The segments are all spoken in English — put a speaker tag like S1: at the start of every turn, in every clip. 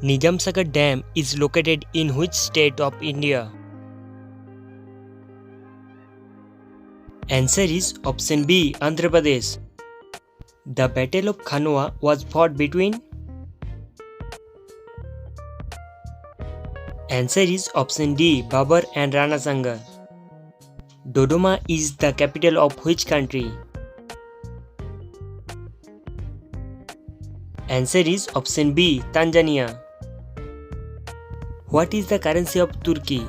S1: Nizamsagar Dam is located in which state of India? Answer is option B, Andhra Pradesh. The Battle of Khanwa was fought between? Answer is option D, Babur and Rana Sanga. Dodoma is the capital of which country? Answer is option B, Tanzania. What is the currency of Turkey?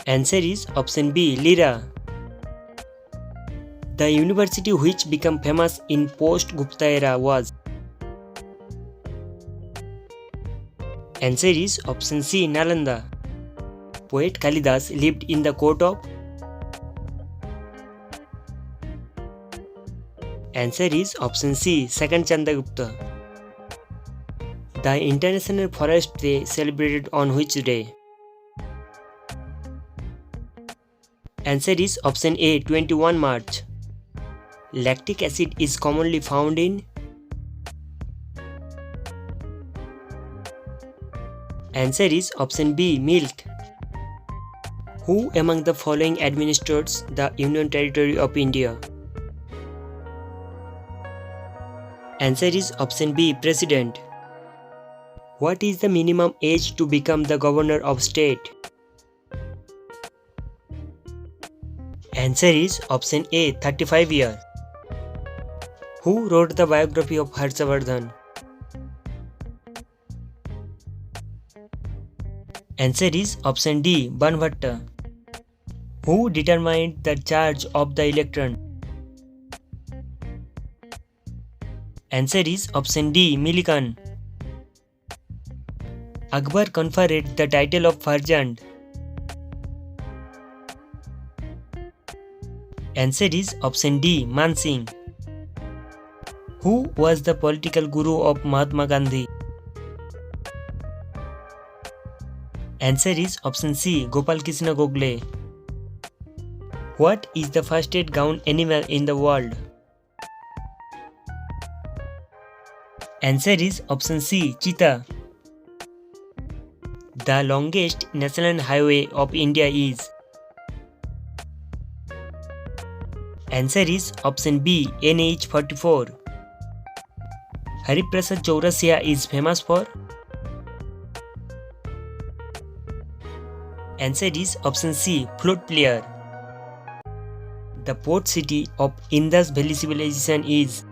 S1: Answer is option B, Lira. The university which became famous in post-Gupta era was? Answer is option C, Nalanda. Poet Kalidas lived in the court of? Answer is option C, second Chandragupta. The International Forest Day celebrated on which day? Answer is option A, 21 March. Lactic acid is commonly found in? Answer is option B, milk. Who among the following administers the Union Territory of India? Answer is option B, President. What is the minimum age to become the governor of state? Answer is option A, 35 years. Who wrote the biography of Harshavardhan? Answer is option D, Banbhatta. Who determined the charge of the electron? Answer is option D, Millikan. Akbar conferred the title of Farjand. Answer is option D, Man Singh. Who was the political guru of Mahatma Gandhi? Answer is option C, Gopal Krishna Gokhale. What is the fastest ground animal in the world? Answer is option C, cheetah. The longest national highway of India is? Answer is option B, NH 44. Hariprasad Chaurasia is famous for? Answer is option C, flute player. The port city of Indus Valley Civilization is?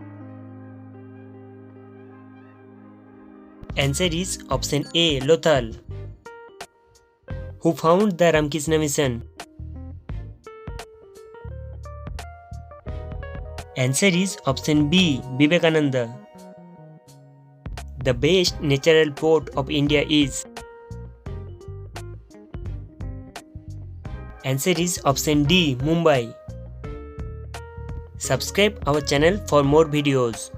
S1: Answer is option A, Lothal. Who founded the Ramakrishna Mission? Answer is option B, Vivekananda. The best natural port of India is? Answer is option D, Mumbai. Subscribe our channel for more videos.